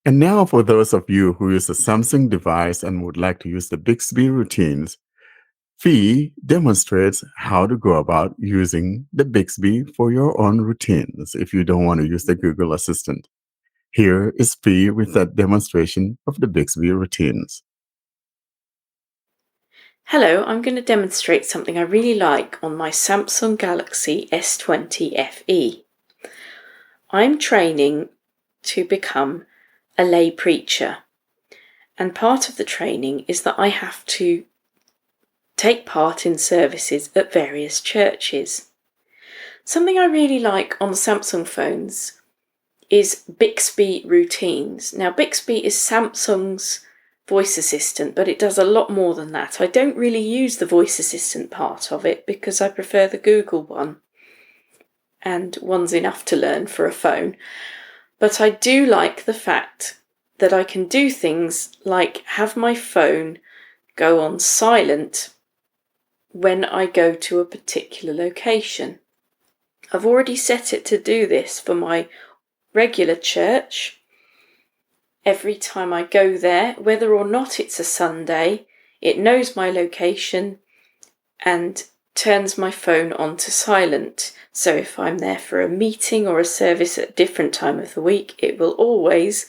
And now, for those of you who use a Samsung device and would like to use the Bixby routines, Fee demonstrates how to go about using the Bixby for your own routines if you don't want to use the Google Assistant. Here is Fee with that demonstration of the Bixby routines. Hello, I'm going to demonstrate something I really like on my Samsung Galaxy S20 FE. I'm training to become a lay preacher, and part of the training is that I have to take part in services at various churches. Something I really like on the Samsung phones is Bixby routines. Now, Bixby is Samsung's voice assistant, but it does a lot more than that. I don't really use the voice assistant part of it because I prefer the Google one, and one's enough to learn for a phone. But I do like the fact that I can do things like have my phone go on silent when I go to a particular location. I've already set it to do this for my regular church. Every time I go there, whether or not it's a Sunday, it knows my location and turns my phone on to silent. So if I'm there for a meeting or a service at a different time of the week, it will always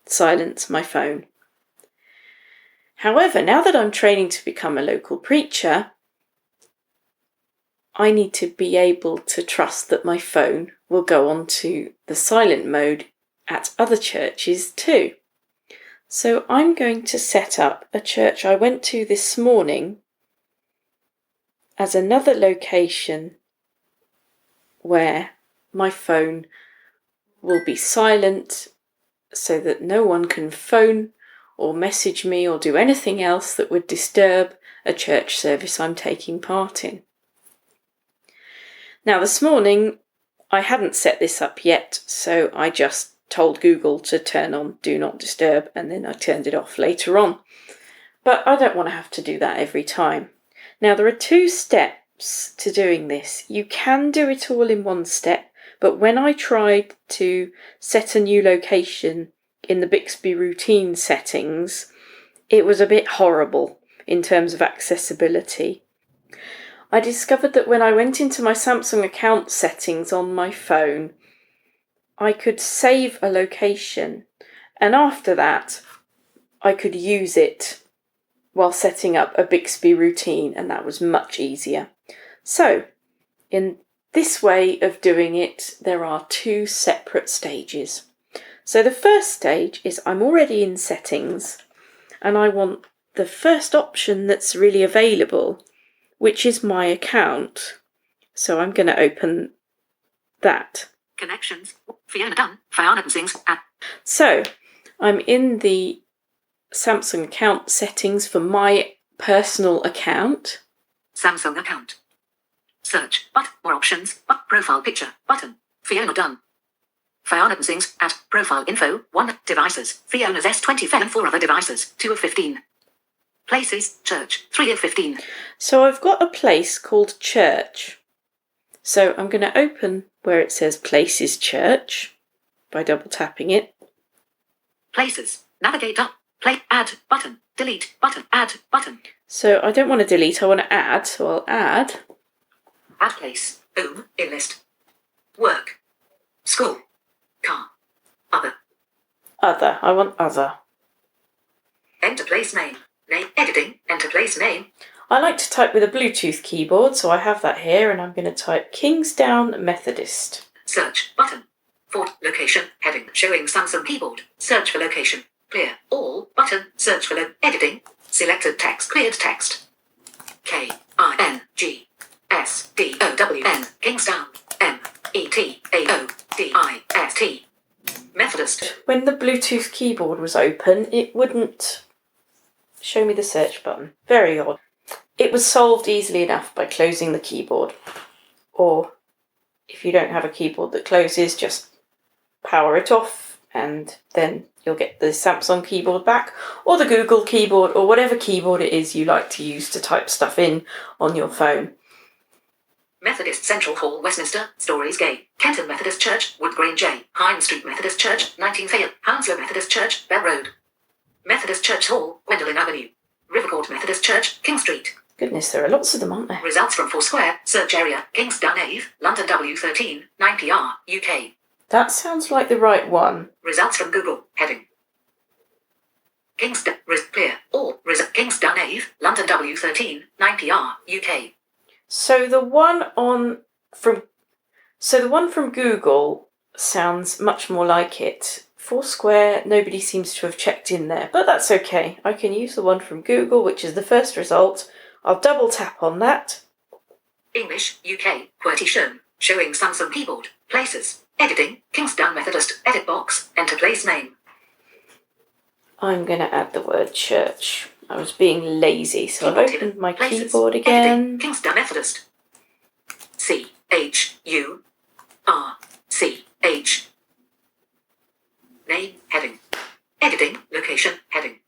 silence my phone. However, now that I'm training to become a local preacher, I need to be able to trust that my phone will go on to the silent mode at other churches too. So I'm going to set up a church I went to this morning as another location where my phone will be silent so that no one can phone or message me or do anything else that would disturb a church service I'm taking part in. Now, this morning I hadn't set this up yet, so I just told Google to turn on Do Not Disturb, and then I turned it off later on. But I don't want to have to do that every time. Now, there are 2 steps to doing this. You can do it all in one step, but when I tried to set a new location in the Bixby routine settings, it was a bit horrible in terms of accessibility. I discovered that when I went into my Samsung account settings on my phone, I could save a location, and after that I could use it while setting up a Bixby routine, and that was much easier. So, in this way of doing it, there are 2 separate stages. So the first stage is I'm already in settings, and I want the first option that's really available, which is my account. So I'm going to open that. Connections. Fiona Dunn. Fiona Sings. So I'm in the Samsung account settings for my personal account. Samsung account. Search. More options. Profile picture. Button. Fiona Dunn. Fiona Sings. Profile info. 1 devices. Fiona's S20 and 4 other devices. 2 of 15. Places. Church. 3 of 15. So I've got a place called church. So I'm going to open where it says Places Church by double tapping it. Places. Navigate up. Play. Add button. Delete button. Add button. So I don't want to delete, I want to add. So I'll add. Add place. Home. In list. Work. School. Car. Other. Other. I want other. Enter place name. Name. Editing. Enter place name. I like to type with a Bluetooth keyboard, so I have that here, and I'm going to type Kingsdown Methodist. Search button. Fort location heading showing Samsung keyboard. Search for location. Clear all button. Search for editing. Selected text. Cleared text. Kingsdown. Kingsdown. Methodist. Methodist. When the Bluetooth keyboard was open, it wouldn't show me the search button. Very odd. It was solved easily enough by closing the keyboard. Or if you don't have a keyboard that closes, just power it off and then you'll get the Samsung keyboard back, or the Google keyboard, or whatever keyboard it is you like to use to type stuff in on your phone. Methodist Central Hall, Westminster, Stories Gate, Kenton Methodist Church, Wood Green J, Hines Street Methodist Church, 19 Fayette, Hounslow Methodist Church, Bell Road. Methodist Church Hall, Gwendolyn Avenue. Rivercourt Methodist Church, King Street. Goodness, there are lots of them, aren't there? Results from Foursquare, search area, Kingsdown Ave, London W13, 9PR, UK. That sounds like the right one. Results from Google, heading. Kingsdown, clear, all, Kingsdown Ave, London W13, 9PR, UK. So the one from Google sounds much more like it. Foursquare, nobody seems to have checked in there, but that's okay. I can use the one from Google, which is the first result. I'll double tap on that. English, UK, QWERTY shown, showing Samsung keyboard, places, editing, Kingsdown Methodist, edit box, enter place name. I'm going to add the word church. I was being lazy, so I've Keyboard opened hidden, my places, keyboard again. Editing, Kingsdown Methodist. CHURCH. Name, heading. Editing, location, heading.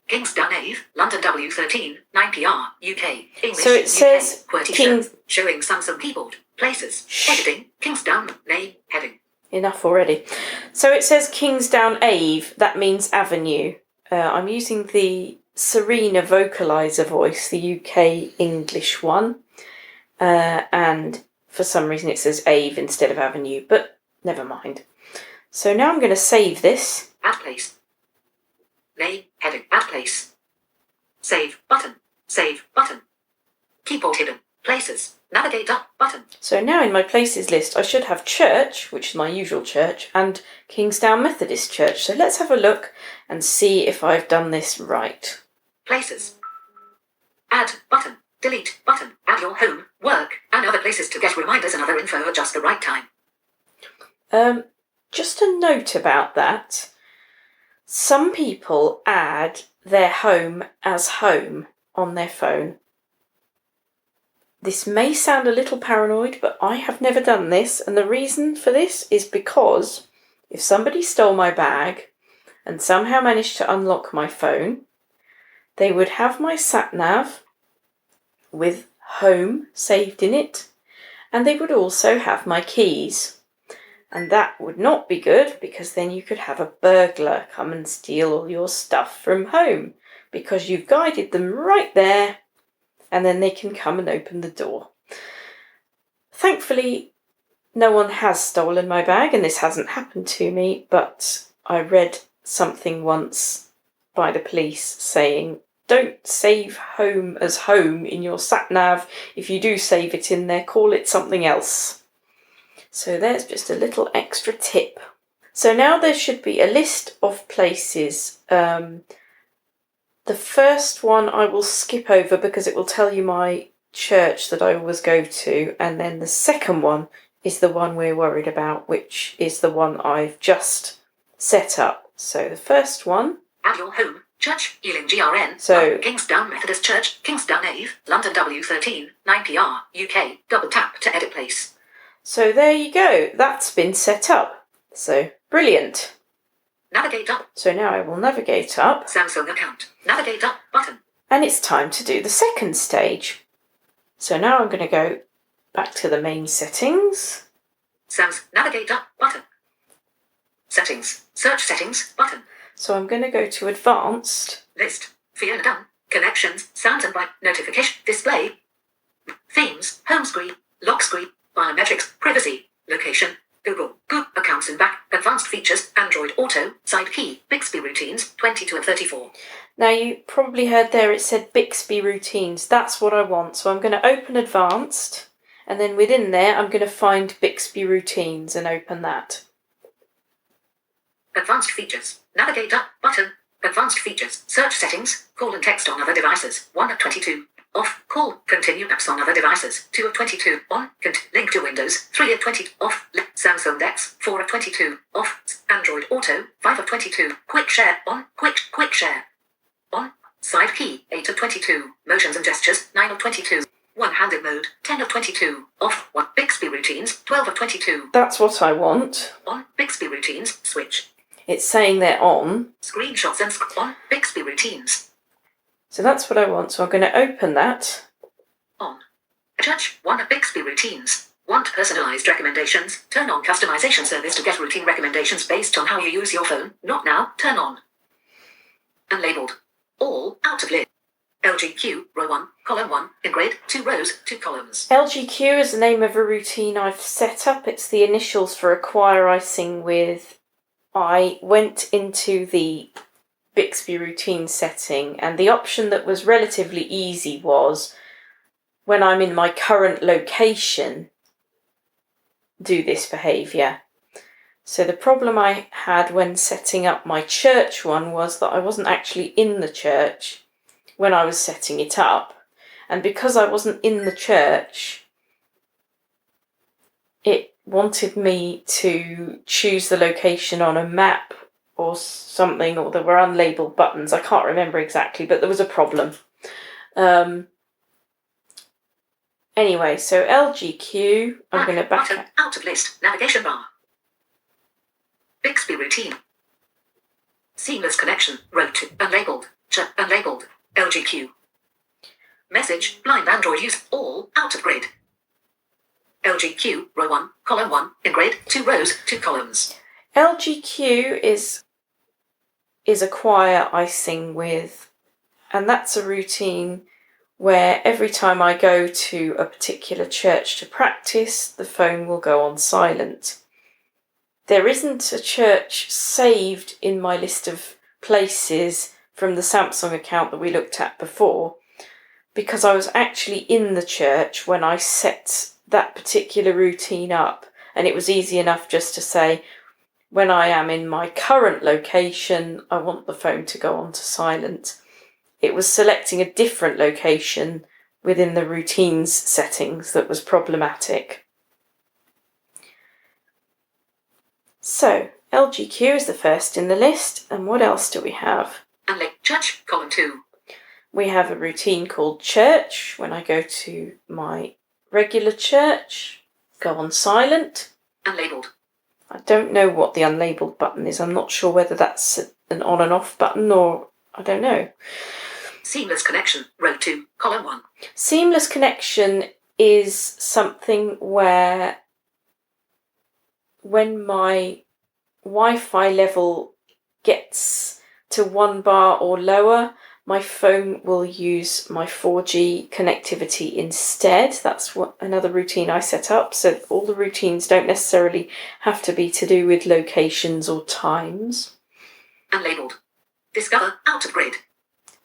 Kingsdown Ave, London W13, 9PR, UK. English, So it says UK, QWERTY Kings... shown, showing Samsung keyboard, places, editing, Kingsdown, name, heading. Enough already. So it says Kingsdown Ave. That means avenue. I'm using the Serena vocalizer voice, the UK English one. And for some reason it says Ave instead of avenue, but never mind. So now I'm going to save this. Add place. Name, heading, add place. Save, button. Save, button. Keyboard hidden. Places. Navigate up, button. So now in my places list I should have church, which is my usual church, and Kingsdown Methodist Church. So let's have a look and see if I've done this right. Places. Add, button. Delete, button. Add your home, work, and other places to get reminders and other info at just the right time. Just a note about that. Some people add their home as home on their phone. This may sound a little paranoid, but I have never done this, and the reason for this is because if somebody stole my bag and somehow managed to unlock my phone, they would have my sat-nav with home saved in it, and they would also have my keys. And that would not be good, because then you could have a burglar come and steal all your stuff from home, because you've guided them right there, and then they can come and open the door. Thankfully, no one has stolen my bag, and this hasn't happened to me, but I read something once by the police saying, don't save home as home in your sat-nav. If you do save it in there, call it something else. So there's just a little extra tip. So now there should be a list of places. The first one I will skip over because it will tell you my church that I always go to, and then the second one is the one we're worried about, which is the one I've just set up. So the first one. Add your home, church, Ealing GRN. So Kingsdown Methodist Church, Kingsdown Ave, London W13, 9PR, UK. Double tap to edit place. So there you go, that's been set up. So brilliant. Navigate up. So now I will navigate up. Samsung account. Navigate up button. And it's time to do the second stage. So now I'm going to go back to the main settings. Navigate up button. Settings. Search settings button. So I'm going to go to advanced. List. Fiona Dunn. Connections. Sounds and bright. Notification. Display. Themes. Home screen. Lock screen. Biometrics, privacy, location, Google accounts and back, advanced features, Android Auto, side key, Bixby routines, 22 and 34. Now you probably heard there it said Bixby routines. That's what I want. So I'm going to open advanced, and then within there I'm going to find Bixby routines and open that. Advanced features, navigate up button, advanced features, search settings, call and text on other devices, 1 of 22. Off. Call. Continue apps on other devices. 2 of 22. On. Link to Windows. 3 of 20. Off. Samsung DeX. 4 of 22. Off. Android Auto. 5 of 22. Quick Share. On. Quick Share. On. Side key. 8 of 22. Motions and gestures. 9 of 22. One-handed mode. 10 of 22. Off. 1. Bixby routines. 12 of 22. That's what I want. On. Bixby routines. Switch. It's saying they're on. Screenshots and on. Bixby routines. So that's what I want. So I'm going to open that. On. Judge 1 Bixby routines. Want personalized recommendations? Turn on customization service to get routine recommendations based on how you use your phone. Not now. Turn on. Unlabeled. All out of list. LGQ, row 1, column 1, in grid, 2 rows, 2 columns. LGQ is the name of a routine I've set up. It's the initials for a choir I sing with. I went into the Bixby routine setting, and the option that was relatively easy was, when I'm in my current location, do this behaviour. So the problem I had when setting up my church one was that I wasn't actually in the church when I was setting it up. And because I wasn't in the church, it wanted me to choose the location on a map or something, or there were unlabeled buttons. I can't remember exactly, but there was a problem. Anyway, so LGQ, I'm going to back button, out of list, navigation bar. Bixby routine. Seamless connection, row 2, unlabeled, unlabeled, LGQ. Message, blind Android use, all, out of grid. LGQ, row 1, column 1, in grid, 2 rows, 2 columns. LGQ is a choir I sing with, and that's a routine where every time I go to a particular church to practice, the phone will go on silent. There isn't a church saved in my list of places from the Samsung account that we looked at before, because I was actually in the church when I set that particular routine up, and it was easy enough just to say, when I am in my current location, I want the phone to go on to silent. It was selecting a different location within the routines settings that was problematic. So, LGQ is the first in the list, and what else do we have? Church, column 2. We have a routine called church. When I go to my regular church, go on silent. Unlabeled. I don't know what the unlabeled button is. I'm not sure whether that's an on and off button or I don't know. Seamless connection, row 2, column 1. Seamless connection is something where when my Wi-Fi level gets to 1 bar or lower, my phone will use my 4G connectivity instead. That's what another routine I set up. So all the routines don't necessarily have to be to do with locations or times. Unlabeled. Discover, out of grid.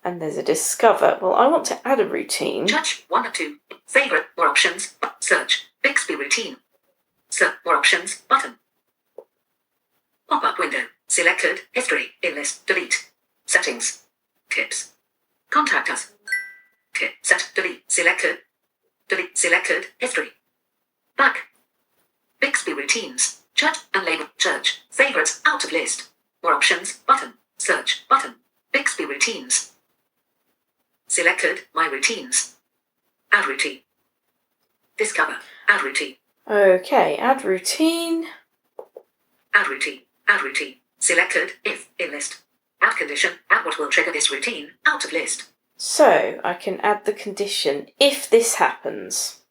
And there's a discover. Well, I want to add a routine. Church, 1 of 2. Favorite, more options. Search, Bixby routine. Search, more options, button. Pop-up window. Selected, history, in list, delete. Settings. Tips. Contact us. Tip, set, delete, selected. Delete, selected, history. Back. Bixby routines. Church, unlabeled, church. Favorites, out of list. More options, button. Search, button. Bixby routines. Selected, my routines. Add routine. Discover, add routine. Okay, add routine. Add routine, add routine. Selected, if, in list. Add condition, add what will trigger this routine, out of list. So I can add the condition, if this happens.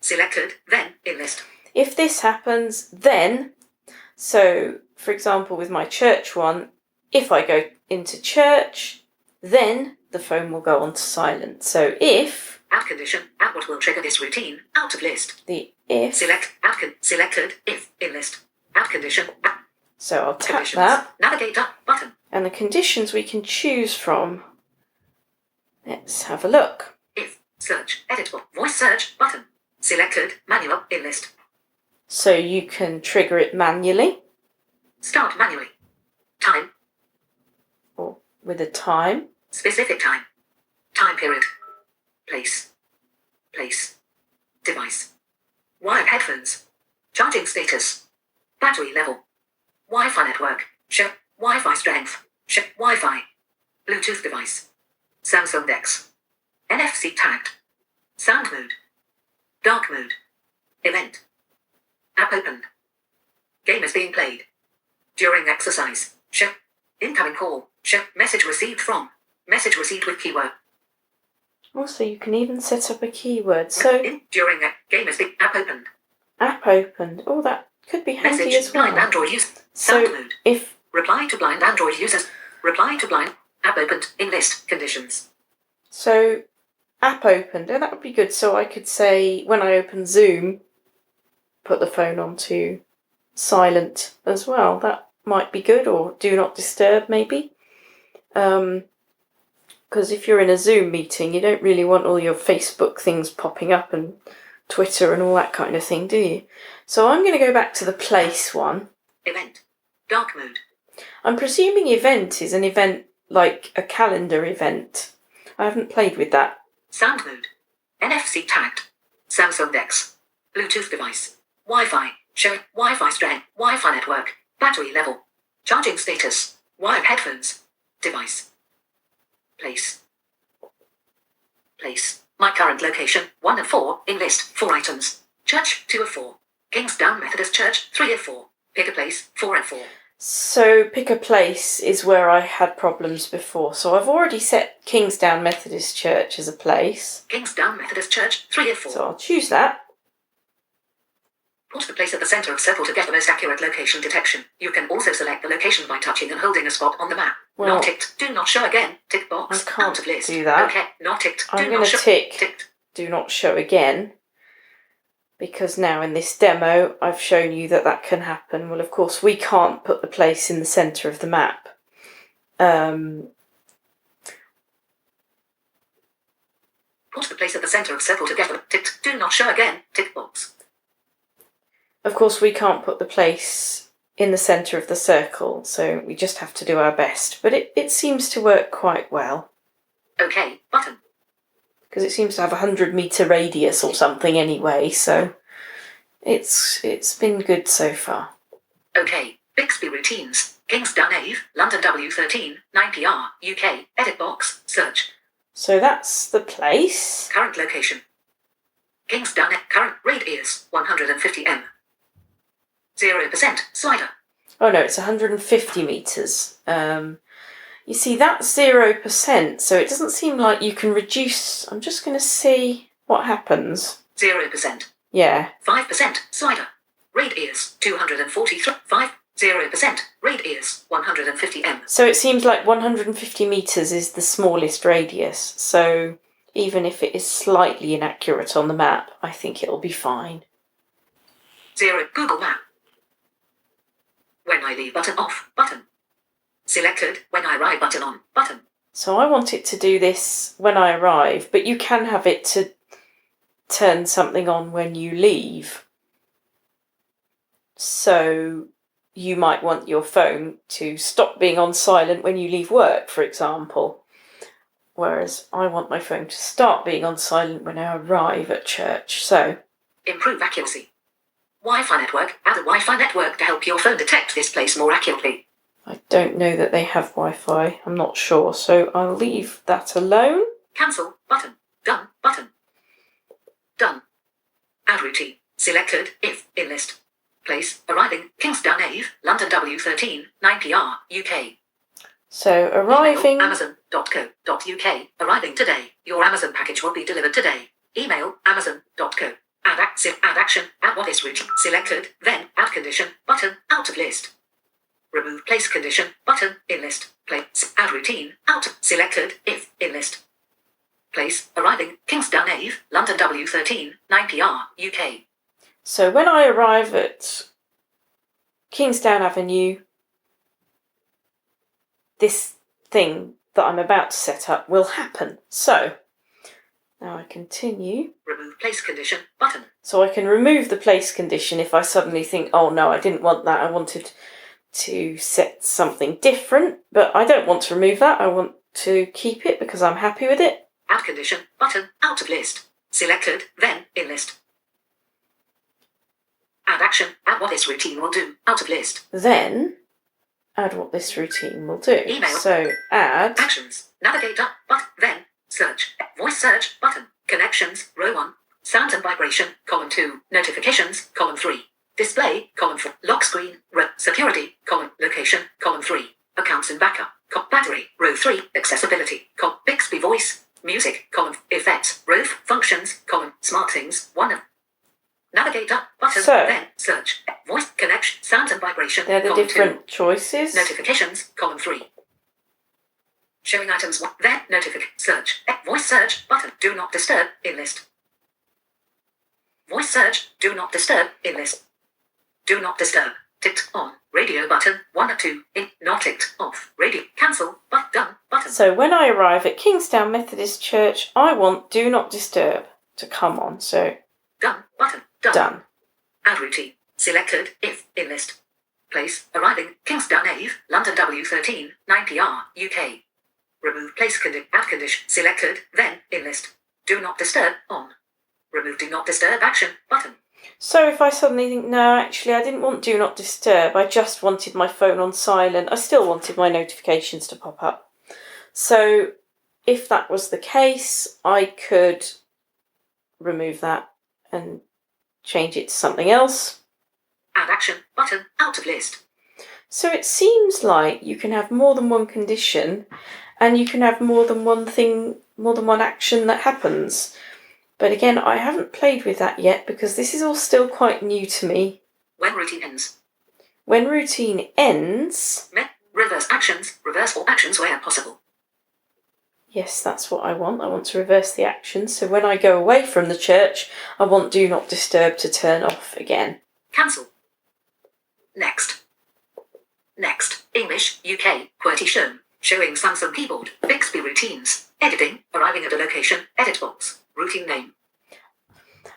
Selected, then, in list. If this happens, then, so for example with my church one, if I go into church, then the phone will go on to silent. So if... Add condition, add what will trigger this routine, out of list. The if... Select, selected, if, in list. Add condition, So I'll tap conditions. that. Navigate up, button. And the conditions we can choose from. Let's have a look. If, search, editable, voice search, button. Selected, manual, in list. So you can trigger it manually. Start manually. Time, Or with a time. specific time. Time period. Place. Place. Device. Wired headphones. Charging status. Battery level. Wi-Fi network. Show. Wi-Fi strength. Show. Wi-Fi. Bluetooth device. Samsung DeX. NFC tagged. Sound mode. Dark mode. Event. App opened. Game is being played. During exercise. Show. Incoming call. Show. Message received from. Message received with keyword. Also, you can even set up a keyword. So, During a game is the app opened. app opened. Oh, that could be handy Message, as well. blind Android user. So, Sound mode. if Reply to blind Android users. Reply to blind. App opened. In list. Conditions. so app opened, oh, that would be good. So I could say when I open Zoom, put the phone onto silent as well. That might be good, or do not disturb maybe. Because if you're in a Zoom meeting, you don't really want all your Facebook things popping up and Twitter and all that kind of thing, do you? So I'm going to go back to the place one. Event. Dark mode. I'm presuming event is an event like a calendar event. I haven't played with that. Sound mode. NFC tagged. Samsung DeX. Bluetooth device. Wi-Fi. Show Wi-Fi strength. Wi-Fi network. Battery level. Charging status. Wired headphones. Device. Place. Place. My current location. 1 of 4. In list. 4 items. Church. 2 of 4. Kingsdown Methodist Church. 3 of 4. Pick a place. 4 of 4. So pick a place is where I had problems before. So I've already set Kingsdown Methodist Church as a place. Kingsdown Methodist Church. 3 of 4. So I'll choose that. Put the place at the center of circle to get the most accurate location detection. You can also select the location by touching and holding a spot on the map. Well, not ticked. Do not show again. Tick box. I can't Out of list. do that. Okay. Not ticked. I'm Do going not to show. tick Ticked. do not show again, because now in this demo I've shown you that that can happen. Well, of course, we can't put the place in the centre of the map. Put the place at the center of circle to get the ticked. Do not show again. Tick box. Of course, we can't put the place in the centre of the circle, so we just have to do our best. But it seems to work quite well, Okay. Button. because it seems to have a 100-metre radius or something anyway, so it's been good so far. Okay. Bixby routines. Kingsdown Ave. London W13. 9PR. UK. Edit box. Search. So that's the place. Current location. Kingsdown. Current radius. 150 m. 0% slider. Oh no, it's 150 metres. You see, that's 0%, so it doesn't seem like you can reduce. I'm just going to see what happens. 0%. Yeah. 5% slider. Radius 243. 0% radius 150 m. So it seems like 150 metres is the smallest radius, so even if it is slightly inaccurate on the map, I think it'll be fine. 0 Google Map. When I leave button off, button. Selected, when I arrive button on, button. So I want it to do this when I arrive, but you can have it to turn something on when you leave. So you might want your phone to stop being on silent when you leave work, for example. Whereas I want my phone to start being on silent when I arrive at church. So improve accuracy. Wi-Fi network. Add a Wi-Fi network to help your phone detect this place more accurately. I don't know that they have Wi-Fi. I'm not sure. So I'll leave that alone. Cancel. Button. Done. Button. Done. Add routine. Selected. If. In list. Place. Arriving. Kingsdown Ave. London W13. 9PR. UK. So arriving. Email, Amazon.co.uk. Arriving today. Your Amazon package will be delivered today. Email. Amazon.co. Add action. Add what is routine. Selected. Then. Add condition. Button. Out of list. Remove place condition. Button. In list. Place. Add routine. Out. Selected. If. In list. Place. Arriving. Kingsdown Ave. London W13. 9PR. UK. So when I arrive at Kingsdown Avenue, this thing that I'm about to set up will happen. So now I continue. Remove place condition. Button. So I can remove the place condition if I suddenly think, oh no, I didn't want that. I wanted to set something different, but I don't want to remove that. I want to keep it because I'm happy with it. Add condition. Button. Out of list. Selected. Then. In list. Add action. Add what this routine will do. Out of list. Then add what this routine will do. Email. So add Actions. Navigate up. But then. Search. Voice search. Button. Connections. Row 1. Sounds and vibration. Column 2. Notifications. Column 3. Display. Column 4. Lock screen. Row. Security. Column. Location. Column 3. Accounts and backup. Battery. Row 3. Accessibility. Bixby voice. music, column, effects, roof, functions, column, smart things, 1 of. Navigate up, button, So- then search, voice, connection, sound and vibration, They're the column different 2. choices. Notifications, column 3. Showing items 1, then search, voice search, button, do not disturb, in list. Voice search, do not disturb, in list. Do not disturb, ticked on, radio button, 1 of 2, in, not ticked off, radio, cancel, but done, button. So when I arrive at Kingstown Methodist Church, I want Do Not Disturb to come on. So Done, button, done. done. Add routine, selected, if, in list. Place, arriving, Kingsdown Ave, London W13, 9PR, UK. Remove place add condition, selected, then, in list. Do not disturb, on. Remove do not disturb action, button. So if I suddenly think, no, actually I didn't want Do Not Disturb, I just wanted my phone on silent, I still wanted my notifications to pop up. So if that was the case, I could remove that and change it to something else. Add action, button, out of list. So it seems like you can have more than one condition and you can have more than one thing, more than one action that happens. But again, I haven't played with that yet because this is all still quite new to me. When routine ends. When routine ends... Reverse actions, reverse all actions where possible. Yes, that's what I want. I want to reverse the action. So when I go away from the church, I want Do Not Disturb to turn off again. Cancel. Next. Next. English, UK, QWERTY shown. Showing Samsung keyboard, Bixby routines. Editing, arriving at a location, edit box. Routine name.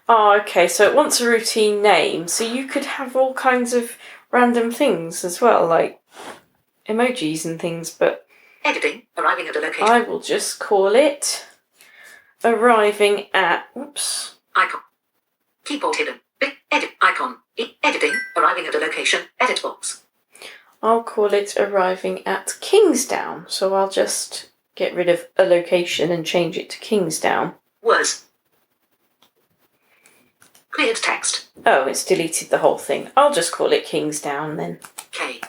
Oh, okay, so it wants a routine name. So you could have all kinds of random things as well, like emojis and things, but Editing, arriving at a location. I will just call it arriving at... Oops. Icon. Keyboard hidden. Big edit icon. Editing, arriving at a location, edit box. I'll call it arriving at Kingsdown. So I'll just get rid of a location and change it to Kingsdown. Words. Cleared text. Oh, it's deleted the whole thing. I'll just call it Kingsdown then. KINGSDOWN.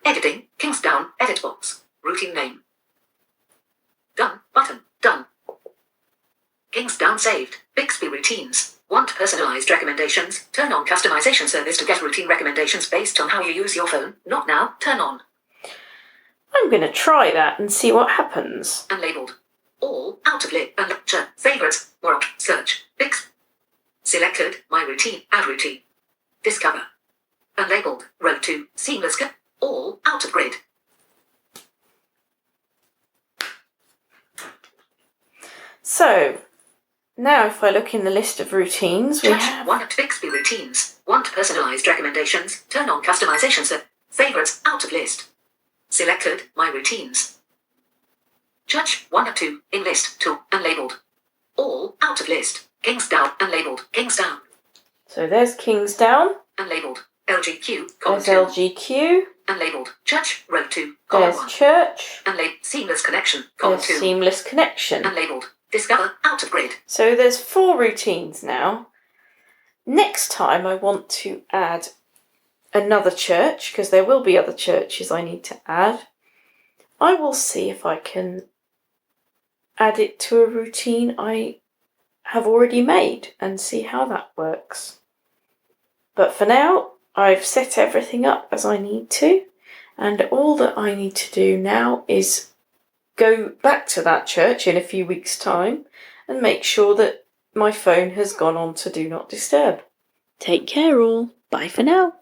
Editing, Kingsdown, edit box. Routine name. Done, button, done. Kingsdown saved. Bixby routines. Want personalized recommendations? Turn on customization service to get routine recommendations based on how you use your phone. Not now, turn on. I'm going to try that and see what happens. Unlabeled. All, out of list, favorites, more, search, Bix. Selected, my routine, add routine. Discover. Unlabeled, row 2, seamless, all, out of grid. So, now if I look in the list of routines, we Touch have... 1 at Bixby routines. Want personalized recommendations? Turn on customization favorites, out of list. Selected, my routines. Judge 1 of 2, in list, 2, unlabeled. All, out of list. Kingsdown, unlabeled, Kingsdown. So there's Kingsdown, Unlabeled, LGQ, column there's 2. LGQ, Unlabeled, Judge, row 2, column there's 1. Church, Unlabeled, seamless connection, column there's 2. Seamless Connection. Unlabeled, discover, out of grid. So there's 4 routines now. Next time I want to add another church, because there will be other churches I need to add. I will see if I can add it to a routine I have already made and see how that works. But for now, I've set everything up as I need to, and all that I need to do now is go back to that church in a few weeks' time and make sure that my phone has gone on to Do Not Disturb. Take care all. Bye for now.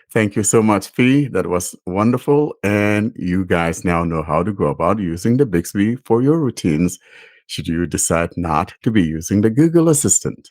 Thank you so much, Fee. That was wonderful. And you guys now know how to go about using the Bixby for your routines should you decide not to be using the Google Assistant.